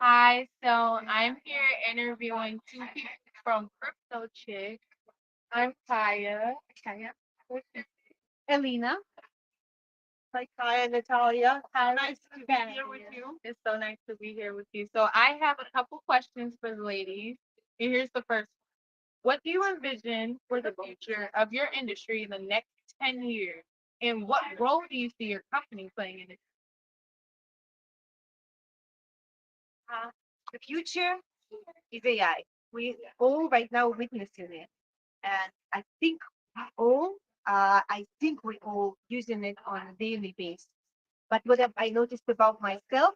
Hi, so I'm here interviewing two people from CryptoChicks. I'm Kaya. Kaya. Elena. Hi, Kaya, Natalia. Hi, Nice to be here with you. it's so nice to be here with you. So I have a couple questions for the ladies. And here's the first. What do you envision for the future of your industry in the next 10 years? And what role do you see your company playing in it? Uh, the future is AI. We all right now witnessing it, and I think we all using it on a daily basis. But what have I noticed about myself?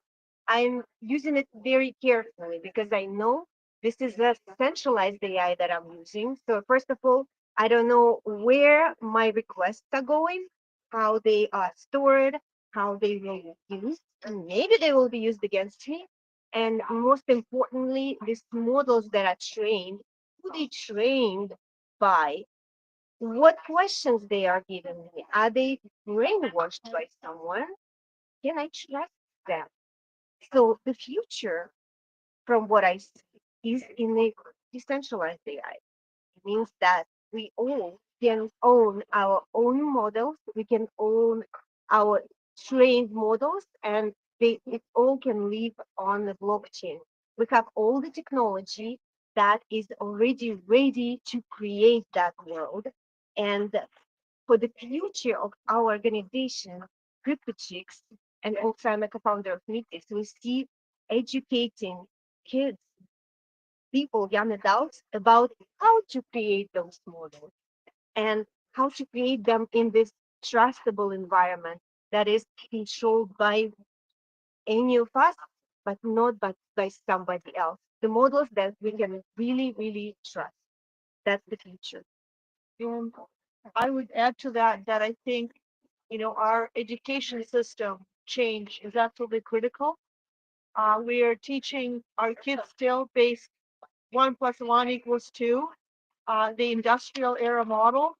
I'm using it very carefully because I know this is a centralized AI that I'm using. So first of all, I don't know where my requests are going, how they are stored, how they will be used, and maybe they will be used against me. And most importantly, these models that are trained, who they trained by, what questions they are giving me. Are they brainwashed by someone? Can I trust them? So the future, from what I see, is in a decentralized AI. It means that we all can own our own models, we can own our trained models, and it all can live on the blockchain. We have all the technology that is already ready to create that world. And for the future of our organization, CryptoChicks, and also I'm a co-founder of Metis, we see educating kids, people, young adults, about how to create those models and how to create them in this trustable environment that is controlled by any of us, but not by somebody else. The models that we can really, really trust. That's the future. Um, I would add to that I think, our education system change is absolutely critical. We are teaching our kids still based 1 plus 1 equals 2, the industrial era model.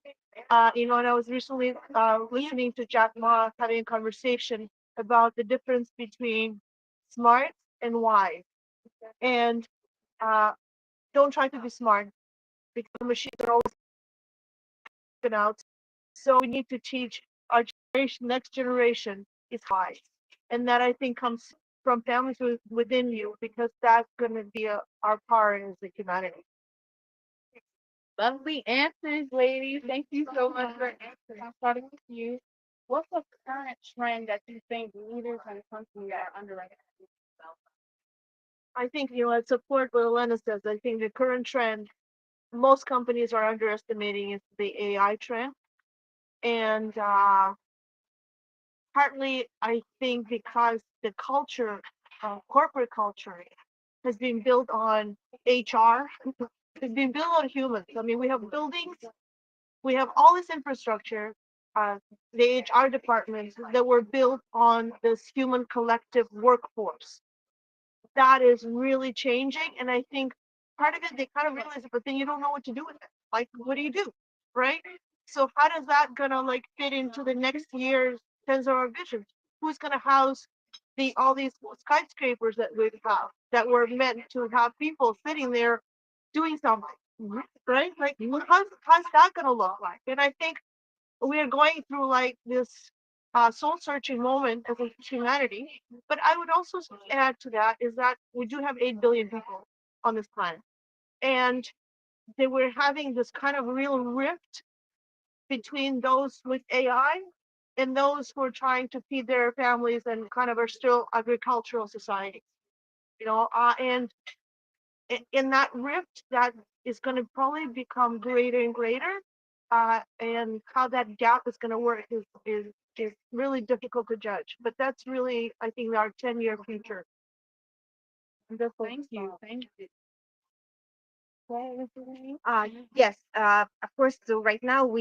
And I was recently listening to Jack Ma having a conversation about the difference between smart and wise. And uh, don't try to be smart because the machines are always out. So we need to teach our generation, next generation is wise. And that I think comes from families within you because that's going to be our part as a humanity. Lovely answers, ladies. Thank you so much for answering. I'm starting with you. What's the current trend that you think leaders and companies are underwriting? I think, I support what Elena says. I think the current trend, most companies are underestimating is the AI trend. And partly, I think because the culture, corporate culture, has been built on HR, it's been built on humans. I mean, we have buildings, we have all this infrastructure, uh, the HR departments that were built on this human collective workforce. That is really changing. And I think part of it, they kind of realize it, but then you don't know what to do with it. Like, what do you do? Right? So how does that gonna like fit into the next year's 10 of our vision? Who's gonna house all these skyscrapers that we have that were meant to have people sitting there doing something, right? Like, how's that gonna look like? And I think we are going through like this soul searching moment as a humanity. But I would also add to that is that we do have 8 billion people on this planet. And they were having this kind of real rift between those with AI and those who are trying to feed their families and kind of are still agricultural societies. And in that rift, that is going to probably become greater and greater. And how that gap is going to work is really difficult to judge. But that's really, I think, our 10-year future. Thank you. Thank you. Yes, of course. So right now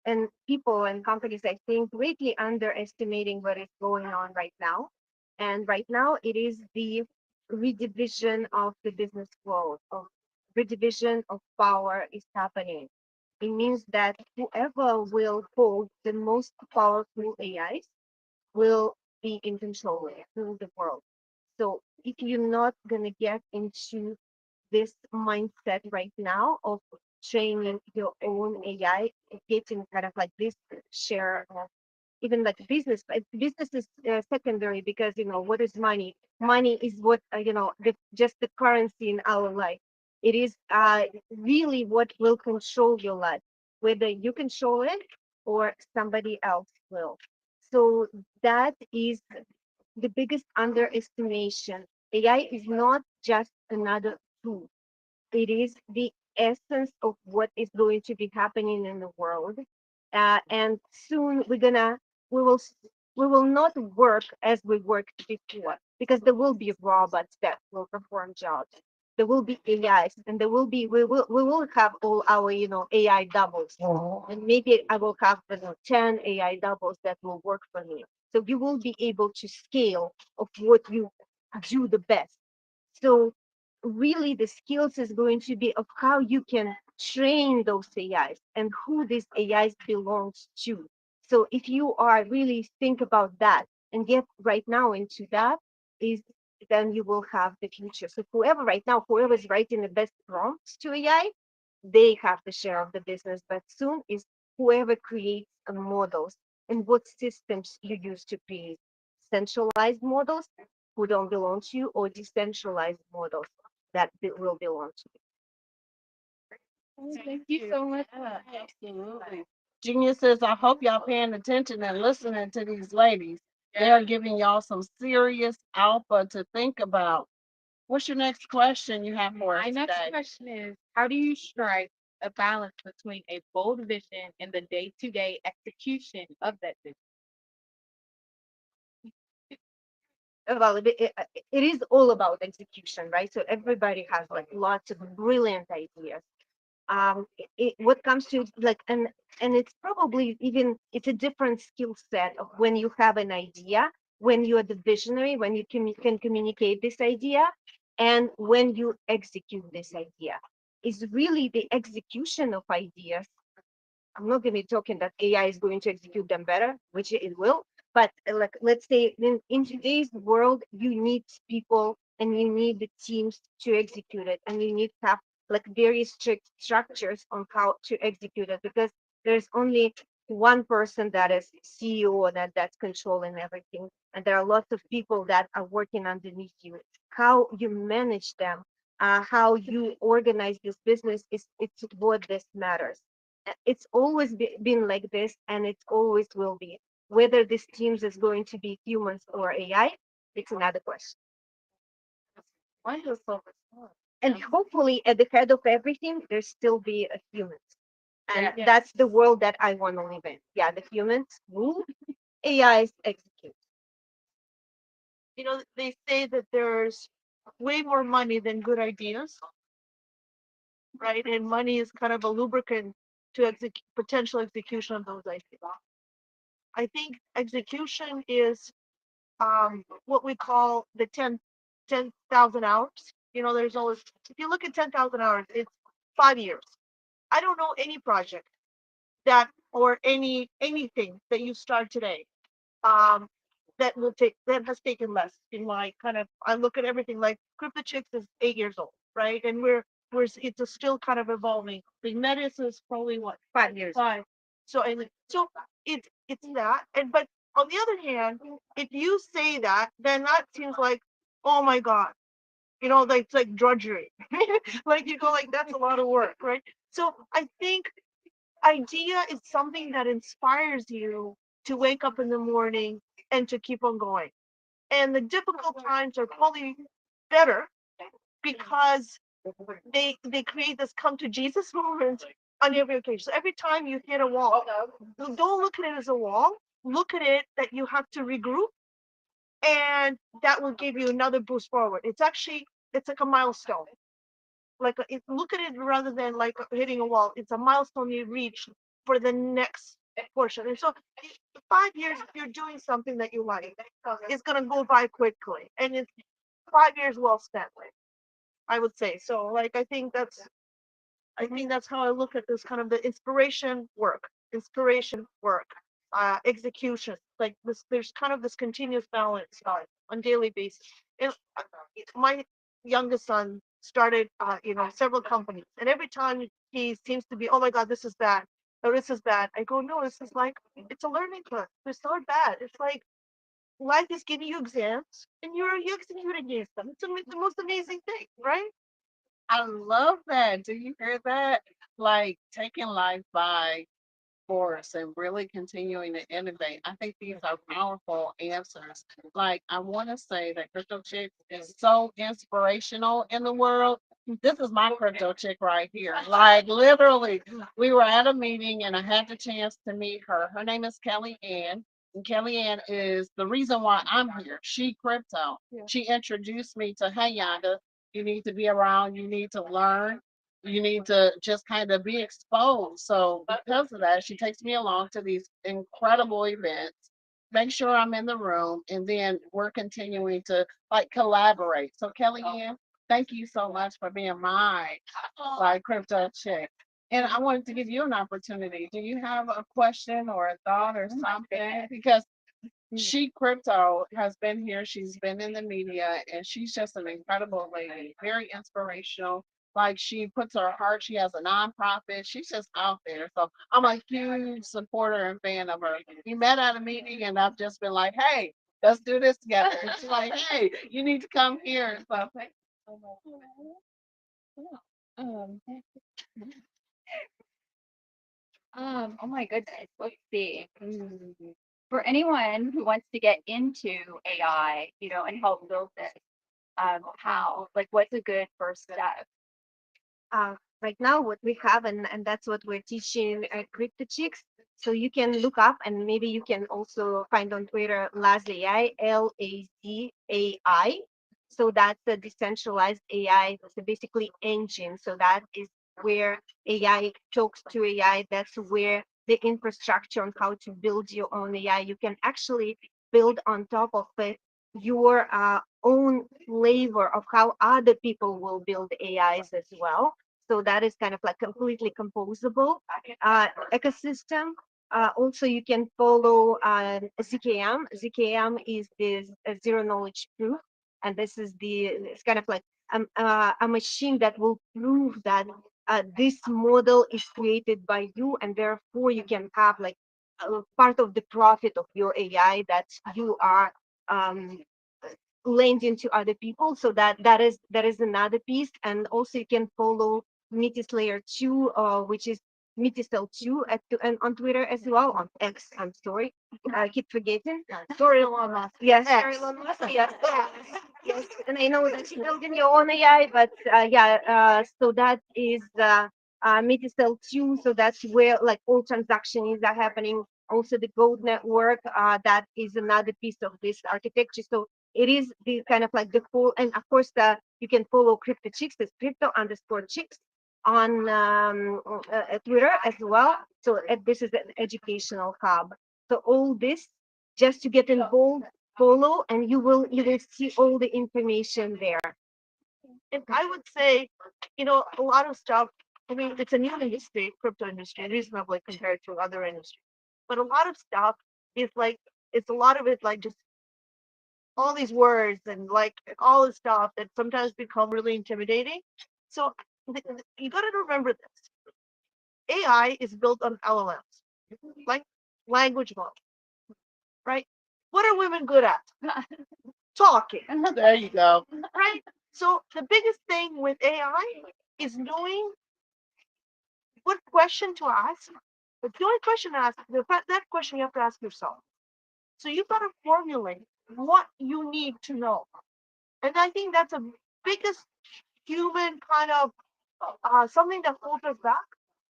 and people and companies, I think, greatly underestimating what is going on right now. And right now, it is the redivision of the business world, of redivision of power is happening. It means that whoever will hold the most powerful AIs will be in control of the world. So if you're not going to get into this mindset right now of training your own AI, getting kind of like this share of even like business, but business is secondary because what is money? Money is what just the currency in our life. It is really what will control your life, whether you control it or somebody else will. So that is the biggest underestimation. AI is not just another tool. It is the essence of what is going to be happening in the world. And soon we will, we will not work as we worked before because there will be robots that will perform jobs. There will be AIs, and we will have all our AI doubles, and maybe I will have 10 AI doubles that will work for me. So you will be able to scale of what you do the best. So really the skills is going to be of how you can train those AIs and who these AIs belongs to. So if you are really think about that and get right now into that, is then you will have the future. So whoever right now, whoever is writing the best prompts to AI, they have the share of the business. But soon is whoever creates models and what systems you use to create centralized models who don't belong to you or decentralized models that will belong to Thank you so much. Absolutely. Geniuses, I hope y'all paying attention and listening to these ladies. They're giving y'all some serious alpha to think about. What's your next question you have for us My next today? question is, how do you strike a balance between a bold vision and the day-to-day execution of that vision? you. Well, it is all about execution, right? So everybody has like lots of brilliant ideas. What comes to like and it's probably even it's a different skill set of when you have an idea, when you are the visionary, when you can communicate this idea, and when you execute this idea. Is really the execution of ideas. I'm not going to be talking that AI is going to execute them better, which it will. But like, let's say in today's world, you need people and you need the teams to execute it, and you need to have like very strict structures on how to execute it because there's only one person that is CEO that's controlling everything, and there are lots of people that are working underneath you. How you manage them, how you organize this business is it's what this matters. It's always been like this and it always will be. Whether this teams is going to be humans or AI, it's another question. Wonderful. And hopefully at the head of everything, there still be a humans. And Yeah. that's the world that I want to live in. Yeah, the humans rule, AIs execute. They say that there's way more money than good ideas, right? And money is kind of a lubricant to potential execution of those ideas. I think execution is what we call the 10,000 hours. There's always, if you look at 10,000 hours, it's 5 years. I don't know any project that or anything that you start today um, that has taken less in my kind of. I look at everything like CryptoChicks is 8 years old, right? And it's still kind of evolving. The Metis is probably what 5 years. five. So it's that. And but on the other hand, if you say that, then that seems like, oh my God, like it's like drudgery. Like you go like that's a lot of work, right? So I think idea is something that inspires you to wake up in the morning and to keep on going. And the difficult times are probably better because they create this come to Jesus moment on every occasion. So every time you hit a wall, don't look at it as a wall. Look at it that you have to regroup, and that will give you another boost forward. It's like a milestone. Look at it rather than like hitting a wall. It's a milestone you reach for the next portion. And so 5 years, if you're doing something that you like, it's gonna go by quickly, and it's 5 years well spent. I would say so. Like I think that's how I look at this kind of the inspiration work, execution. Like this, there's kind of this continuous balance on daily basis. And my youngest son started, several companies, and every time he seems to be, oh my God, this is bad, or this is bad. I go, no, this is like, it's a learning curve. It's not bad. It's like life is giving you exams, and you execute against them. It's the most amazing thing, right? I love that. Do you hear that? Like taking life by force and really continuing to innovate. I think these are powerful answers. Like, I want to say that Crypto Chick is so inspirational in the world. This is my crypto chick right here. Like, literally, we were at a meeting and I had the chance to meet her. Her name is Kelly Ann. And Kelly Ann is the reason why I'm here. She crypto. Yeah. She introduced me to, hey, Yonda, you need to be around, you need to learn, you need to just kind of be exposed. So because of that, she takes me along to these incredible events, make sure I'm in the room, and then we're continuing to like collaborate. So Kelly Ann, thank you so much for being my like crypto chick. And I wanted to give you an opportunity. Do you have a question or a thought or something? Because she crypto has been here. She's been in the media, and she's just an incredible lady, very inspirational. Like she puts her heart. She has a nonprofit. She's just out there. So I'm a huge supporter and fan of her. We met at a meeting, and I've just been like, "Hey, let's do this together." And she's like, "Hey, you need to come here." So thank you so much. Um, oh my goodness. Let's see. For anyone who wants to get into AI, and help build this, how? Like, what's a good first step? Right now what we have, and that's what we're teaching CryptoChicks. So you can look up, and maybe you can also find on Twitter Laz AI, LAZAI. So that's a decentralized AI. So basically engine. So that is where AI talks to AI. That's where the infrastructure on how to build your own AI. You can actually build on top of it your own flavor of how other people will build AIs as well. So that is kind of like completely composable ecosystem. Also, you can follow ZKM. ZKM is this zero knowledge proof, and this is it's kind of like a machine that will prove that this model is created by you, and therefore you can have like part of the profit of your AI that you are um, lending to other people. So that is another piece. And also you can follow Metis Layer 2, which is Metisel 2 and on Twitter as well, on X. I'm sorry, I keep forgetting. Sorry, Elon Musk. Yes, X. sorry, Elon Musk. Yes, yes. And I know that you're building your own AI, but yeah. So that is Metisel 2. So that's where like all transactions are happening. Also, the Gold network, that is another piece of this architecture. So it is the kind of like the full, and of course, you can follow CryptoChicks, it's crypto_chicks on Twitter as well. So this is an educational hub. So all this just to get involved, follow, and you will see all the information there. And I would say, a lot of stuff. I mean, it's a new industry, crypto industry, reasonably compared to other industries. But a lot of stuff is like, it's a lot of it like just all these words and like all this stuff that sometimes become really intimidating. So you got to remember this. AI is built on LLMs, like language models, right? What are women good at? Talking, There you go. right? So the biggest thing with AI is knowing what question to ask. But the only question to ask, that question you have to ask yourself. So you've got to formulate what you need to know. And I think that's a biggest human kind of something that holds us back.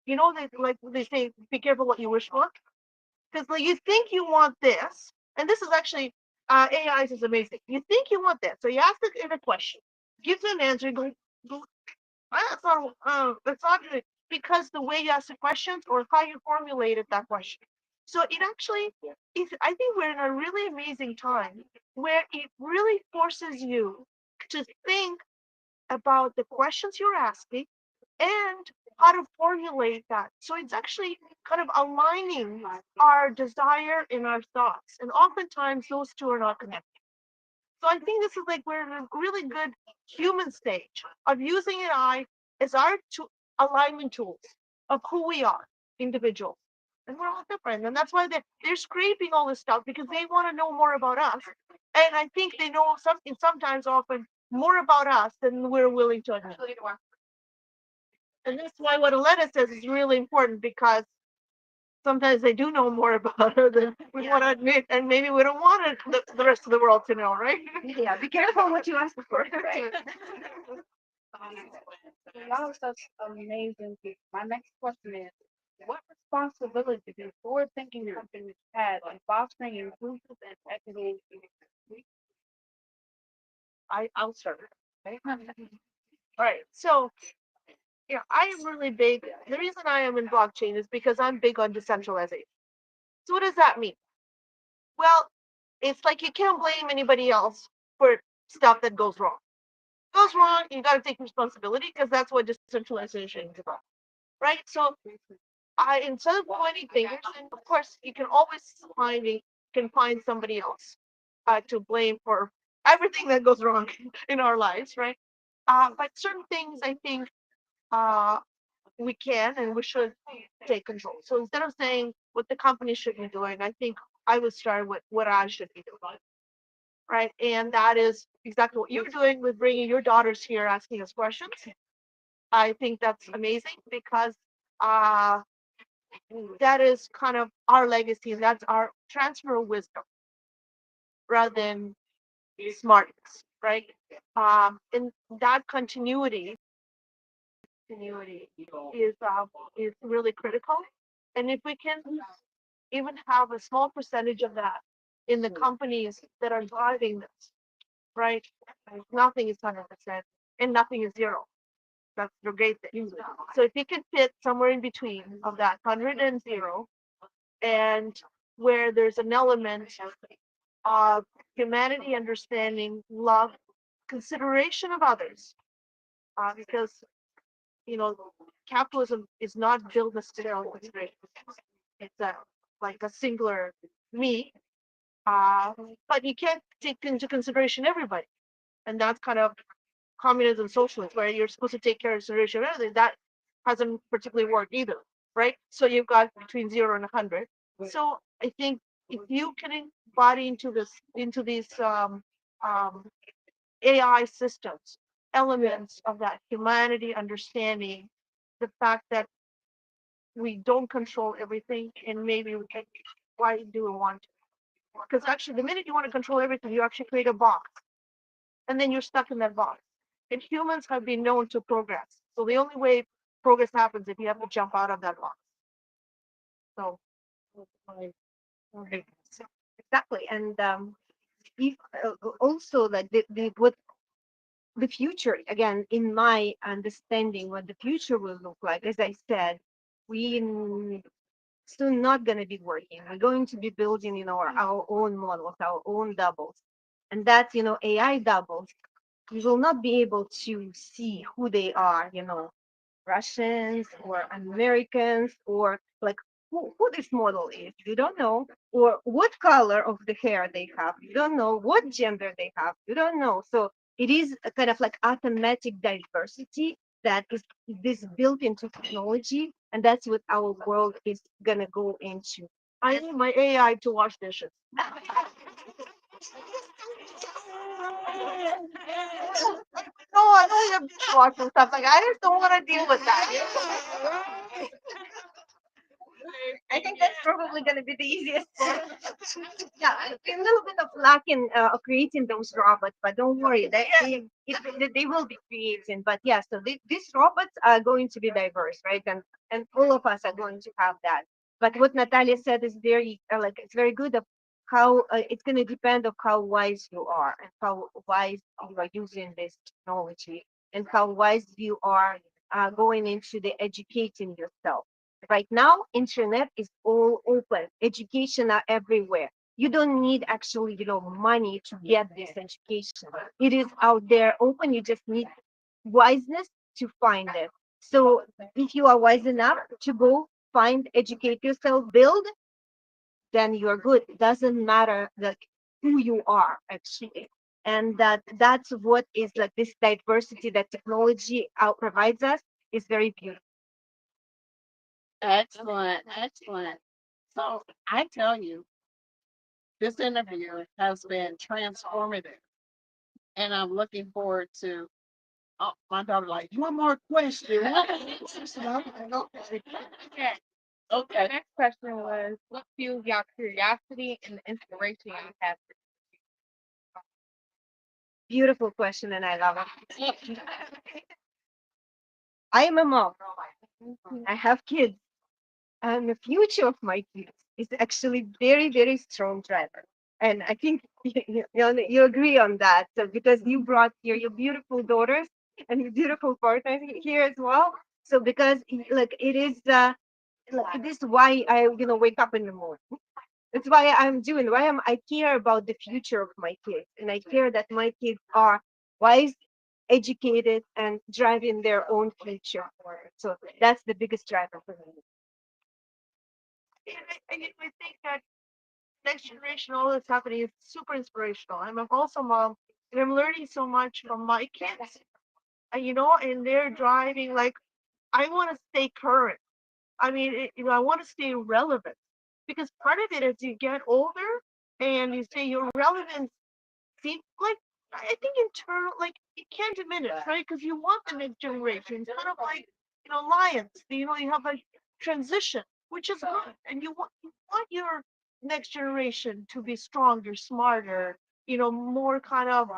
They say, be careful what you wish for. Because like you think you want this, and this is actually AI is amazing. You think you want that, so you ask it in a question, gives you an answer, go, that's not good," because the way you ask the questions or how you formulated that question. So it actually is. I think we're in a really amazing time where it really forces you to think about the questions you're asking and how to formulate that. So it's actually kind of aligning our desire and our thoughts. And oftentimes those two are not connected. So I think this is like we're in a really good human stage of using AI as our alignment tools of who we are, individuals. And we're all different. And that's why they're scraping all this stuff because they want to know more about us. And I think they know something sometimes often more about us than we're willing to admit. And that's why what Elena says is really important because sometimes they do know more about her than we want to admit, and maybe we don't want the rest of the world to know, right? Yeah, be careful what you ask for. Right. That was such amazing people. My next question is, what responsibility do forward-thinking companies have in fostering inclusive and equitable communities? I'll start. Okay. All right. So yeah, I am really big. The reason I am in blockchain is because I'm big on decentralization. So what does that mean? Well, it's like you can't blame anybody else for stuff that goes wrong. Goes wrong, you got to take responsibility because that's what decentralization is about, right? So I instead of pointing fingers, and of course you can always find somebody else to blame for everything that goes wrong in our lives, right? But certain things I think uh, we can and we should take control. So instead of saying what the company should be doing, I think I would start with what I should be doing, right? And that is exactly what you're doing with bringing your daughters here, asking us questions. I think that's amazing because uh, that is kind of our legacy, and that's our transfer of wisdom rather than smartness, right? And that continuity is really critical. And if we can even have a small percentage of that in the companies that are driving this, right? Nothing is 100% and nothing is zero. That's the great thing. So if you can fit somewhere in between of that 100 and zero, and where there's an element of humanity, understanding, love, consideration of others, because you know capitalism is not built necessarily on consideration. It's like a singular me, but you can't take into consideration everybody, and that's kind of communism, socialism, where you're supposed to take care of consideration of everything. That hasn't particularly worked either, right? So you've got between 0 and 100. So I think if you can embody into these um, AI systems, elements of that humanity, understanding the fact that we don't control everything, and maybe we can. Why do we want to? Because actually, the minute you want to control everything, you actually create a box, and then you're stuck in that box. And humans have been known to progress. So the only way progress happens if you have to jump out of that box. So Exactly. And if, also like what the future, again, in my understanding, what the future will look like, as I said, we soon not going to be working. We're going to be building, our own models, our own doubles. And that's, AI doubles. You will not be able to see who they are, Russians or Americans or like who this model is. You don't know. Or what color of the hair they have. You don't know what gender they have. You don't know. So it is a kind of like automatic diversity that is this built into technology. And that's what our world is gonna go into. I need my AI to wash dishes. No, I know you have dishwasher and stuff like I just don't want to deal with that. I think that's probably going to be the easiest part. Yeah, a little bit of luck in creating those robots, but don't worry, they will be creating. But yeah, so these robots are going to be diverse, right? And all of us are going to have that. But what Natalia said is very like it's very good of how it's going to depend of how wise you are and how wise you are using this technology and how wise you are going into the educating yourself. Right now, internet is all open. Education are everywhere. You don't need actually, money to get this education. It is out there open. You just need wiseness to find it. So if you are wise enough to go find, educate yourself, build, then you're good. It doesn't matter like who you are actually. and that's what is like this diversity that technology provides us is very beautiful. Excellent, excellent. So I tell you, this interview has been transformative, and I'm looking forward to. Oh, my daughter, like, one more question. One more question. I'm like, okay. Okay. The Okay. next question was, what fuels your curiosity and the inspiration you have? Beautiful question, and I love it. I am a mom. I have kids, and the future of my kids is actually very, very strong driver. And I think you agree on that. So because you brought here your beautiful daughters and your beautiful partners here as well. So because like it is like this is why I wake up in the morning. That's why I'm doing. I care about the future of my kids, and I care that my kids are wise, educated, and driving their own future forward. So that's the biggest driver for me. I think that next generation, all that's happening is super inspirational. I'm also mom, and I'm learning so much from my kids. And and they're driving like I want to stay current. I mean, I want to stay relevant because part of it as you get older and you say your relevance seems like I think internal like it can't diminish, right? Because you want the next generation. It's kind of like lions. You have a transition, which is good, and you want your next generation to be stronger, smarter, more kind of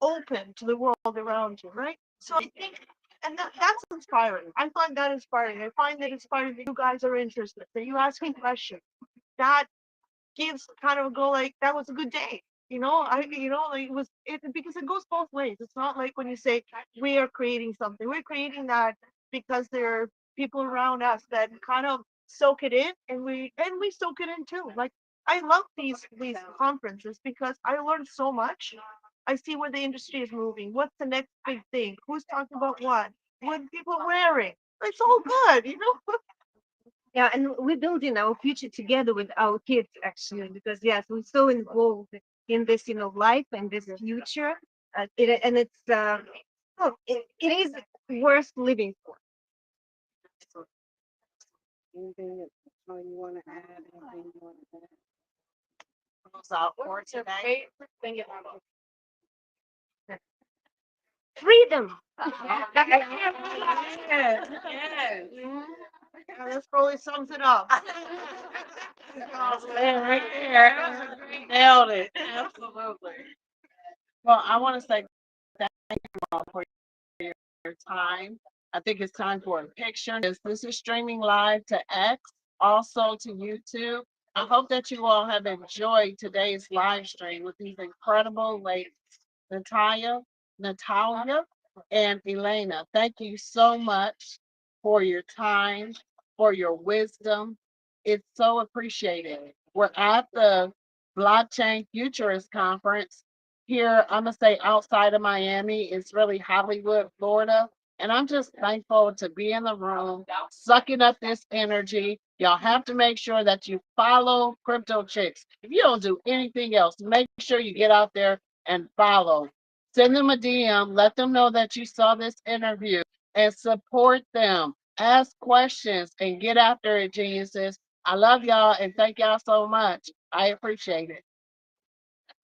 open to the world around you, right? So I think, and that's inspiring. I find that inspiring. I find that inspiring that you guys are interested, that you asking questions. That gives kind of a go like that was a good day. Like it because it goes both ways. It's not like when you say we are creating something, we're creating that because there are people around us that kind of soak it in, and we soak it in too. Like I love these conferences because I learned so much. I see where the industry is moving. What's the next big thing? Who's talking about what people are wearing? It's all good. Yeah, and we're building our future together with our kids actually, because yes, we're so involved in this, life and this future. And it's it is worth living for. Anything that you want to add? Anything you want to add? Close out for What's your today. favorite thing about Freedom. Yes, yes. Yeah, this probably sums it up. Man, right there. Nailed it. Absolutely. Well, I want to say thank you all for your time. I think it's time for a picture. This is streaming live to X, also to YouTube. I hope that you all have enjoyed today's live stream with these incredible ladies, Natalia, and Elena. Thank you so much for your time, for your wisdom. It's so appreciated. We're at the Blockchain Futurist Conference here, I'm gonna say outside of Miami. It's really Hollywood, Florida. And I'm just thankful to be in the room, sucking up this energy. Y'all have to make sure that you follow Crypto Chicks. If you don't do anything else, make sure you get out there and follow. Send them a DM, let them know that you saw this interview and support them. Ask questions and get after it, geniuses. I love y'all and thank y'all so much. I appreciate it.